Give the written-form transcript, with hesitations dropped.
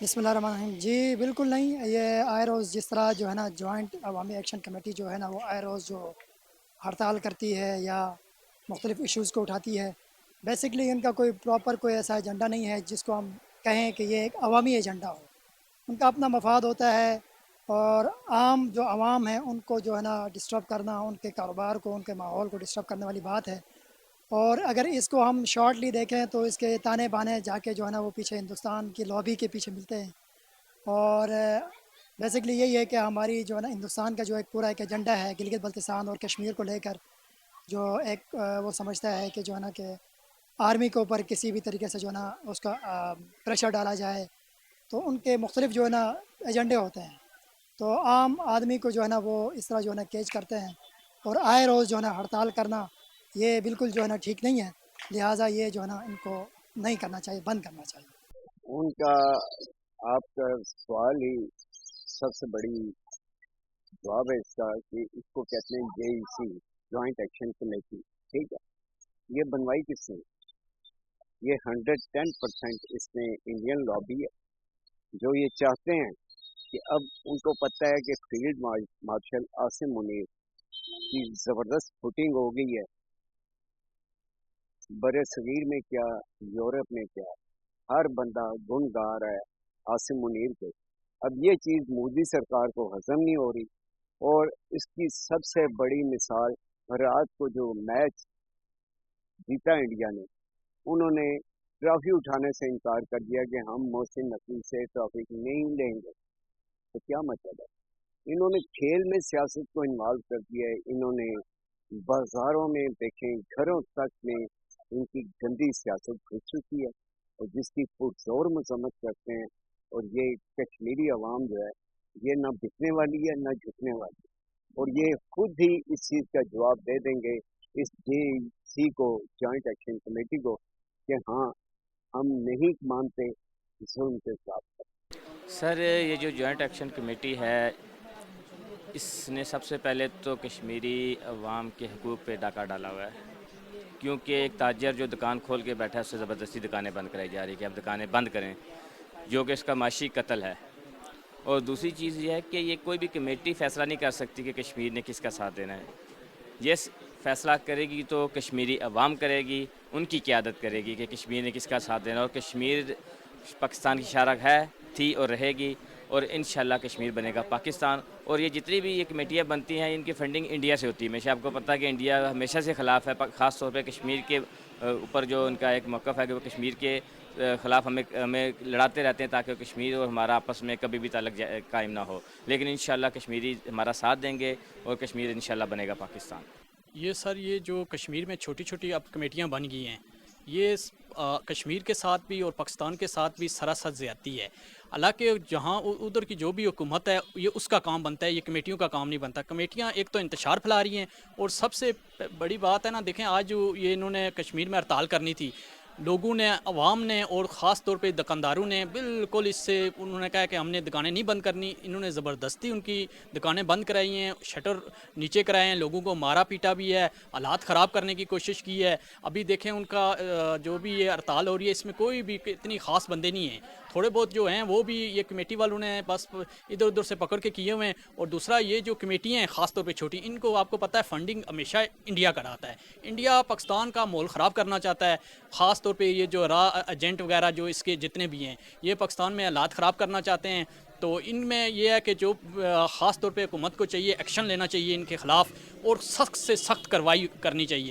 بسم اللہ الرحمن الرحیم جی بالکل نہیں، یہ آئے روز جس طرح جو ہے نا جوائنٹ عوامی ایکشن کمیٹی جو ہے نا وہ آئے روز جو ہڑتال کرتی ہے یا مختلف ایشوز کو اٹھاتی ہے، بیسکلی ان کا کوئی پراپر کوئی ایسا ایجنڈا نہیں ہے جس کو ہم کہیں کہ یہ ایک عوامی ایجنڈا ہو۔ ان کا اپنا مفاد ہوتا ہے اور عام جو عوام ہیں ان کو جو ہے نا ڈسٹرب کرنا، ان کے کاروبار کو، ان کے ماحول کو ڈسٹرب کرنے والی بات ہے۔ اور اگر اس کو ہم شارٹلی دیکھیں تو اس کے تانے بانے جا کے جو ہے نا وہ پیچھے ہندوستان کی لابی کے پیچھے ملتے ہیں۔ اور بیسکلی یہی ہے کہ ہماری جو ہے نا ہندوستان کا جو ایک پورا ایک ایجنڈا ہے گلگت بلتستان اور کشمیر کو لے کر، جو ایک وہ سمجھتا ہے کہ جو ہے نا کہ آرمی کے اوپر کسی بھی طریقے سے جو ہے نا اس کا پریشر ڈالا جائے، تو ان کے مختلف جو ہے نا ایجنڈے ہوتے ہیں۔ تو عام آدمی کو جو ہے نا وہ اس طرح جو ہے نا کیچ کرتے ہیں، اور آئے روز جو ہے نا ہڑتال کرنا یہ بالکل جو ہے نا ٹھیک نہیں ہے، لہٰذا یہ جو ہے نا ان کو نہیں کرنا چاہیے، بند کرنا چاہیے۔ ان کا آپ کا سوال ہی سب سے بڑی جواب ہے اس کا کہ اس کو کہتے ہیں JEC، جوائنٹ ایکشن کمیٹی۔ ٹھیک ہے، یہ بنوائی کس نے؟ یہ 110% اس میں انڈین لابی ہے، جو یہ چاہتے ہیں کہ اب ان کو پتہ ہے کہ فیلڈ مارشل عاصم منیر کی زبردست فوٹنگ ہو گئی ہے، برے صغیر میں کیا، یورپ میں کیا، ہر بندہ گن گا رہا ہے عاصم منیر کے۔ اب یہ چیز مودی سرکار کو ہضم نہیں ہو رہی، اور اس کی سب سے بڑی مثال رات کو جو میچ جیتا انڈیا نے، انہوں نے ٹرافی اٹھانے سے انکار کر دیا کہ ہم محسن نقوی سے ٹرافی نہیں لیں گے۔ تو کیا مطلب ہے؟ انہوں نے کھیل میں سیاست کو انوالو کر دیا ہے، انہوں نے بازاروں میں دیکھیں، گھروں تک میں ان کی گندی سیاست گھس چکی ہے، اور جس کی پرزور مذمت کرتے ہیں۔ اور یہ کشمیری عوام جو ہے یہ نہ بکنے والی ہے نہ جھکنے والی ہے، اور یہ خود ہی اس چیز کا جواب دے دیں گے اس JEC کو، جوائنٹ ایکشن کمیٹی کو، کہ ہاں ہم نہیں مانتے ظلم کے خلاف۔ سر یہ جو جوائنٹ ایکشن کمیٹی ہے اس نے سب سے پہلے تو کشمیری عوام کے حقوق پہ ڈاکہ ڈالا ہوا ہے، کیونکہ ایک تاجر جو دکان کھول کے بیٹھا ہے اس سے زبردستی دکانیں بند کرائی جا رہی ہے کہ اب دکانیں بند کریں، جو کہ اس کا معاشی قتل ہے۔ اور دوسری چیز یہ ہے کہ یہ کوئی بھی کمیٹی فیصلہ نہیں کر سکتی کہ کشمیر نے کس کا ساتھ دینا ہے۔ یہ فیصلہ کرے گی تو کشمیری عوام کرے گی، ان کی قیادت کرے گی کہ کشمیر نے کس کا ساتھ دینا، اور کشمیر پاکستان کی شارک ہے، تھی اور رہے گی، اور انشاءاللہ کشمیر بنے گا پاکستان۔ اور یہ جتنی بھی یہ کمیٹیاں بنتی ہیں ان کی فنڈنگ انڈیا سے ہوتی ہے۔ ہمیشہ آپ کو پتہ ہے کہ انڈیا ہمیشہ سے خلاف ہے، خاص طور پہ کشمیر کے اوپر جو ان کا ایک موقف ہے کہ وہ کشمیر کے خلاف ہمیں لڑاتے رہتے ہیں تاکہ کشمیر اور ہمارا آپس میں کبھی بھی تعلق قائم نہ ہو، لیکن انشاءاللہ کشمیری ہمارا ساتھ دیں گے اور کشمیر انشاءاللہ بنے گا پاکستان۔ یہ جو کشمیر میں چھوٹی چھوٹی اب کمیٹیاں بن گئی ہیں، یہ کشمیر کے ساتھ بھی اور پاکستان کے ساتھ بھی سراسر زیادتی ہے۔ حالانکہ جہاں ادھر کی جو بھی حکومت ہے یہ اس کا کام بنتا ہے، یہ کمیٹیوں کا کام نہیں بنتا۔ کمیٹیاں ایک تو انتشار پھیلا رہی ہیں، اور سب سے بڑی بات ہے نا، دیکھیں آج جو یہ انہوں نے کشمیر میں ہڑتال کرنی تھی، لوگوں نے، عوام نے، اور خاص طور پہ دکانداروں نے بالکل اس سے انہوں نے کہا کہ ہم نے دکانیں نہیں بند کرنی، انہوں نے زبردستی ان کی دکانیں بند کرائی ہیں، شٹر نیچے کرائے ہیں، لوگوں کو مارا پیٹا بھی ہے، حالات خراب کرنے کی کوشش کی ہے۔ ابھی دیکھیں ان کا جو بھی یہ ہڑتال ہو رہی ہے اس میں کوئی بھی اتنی خاص بندے نہیں ہیں، تھوڑے بہت جو ہیں وہ بھی یہ کمیٹی والوں نے بس ادھر ادھر سے پکڑ کے کیے ہوئے ہیں۔ اور دوسرا یہ جو کمیٹیاں ہیں خاص طور پہ چھوٹی، ان کو آپ کو پتہ ہے فنڈنگ ہمیشہ انڈیا کراتا ہے، انڈیا پاکستان کا ماحول خراب کرنا چاہتا ہے، خاص طور پہ یہ جو را ایجنٹ وغیرہ جو اس کے جتنے بھی ہیں یہ پاکستان میں حالات خراب کرنا چاہتے ہیں۔ تو ان میں یہ ہے کہ جو خاص طور پہ حکومت کو چاہیے ایکشن لینا چاہیے ان کے خلاف، اور سخت سے سخت کارروائی کرنی چاہیے۔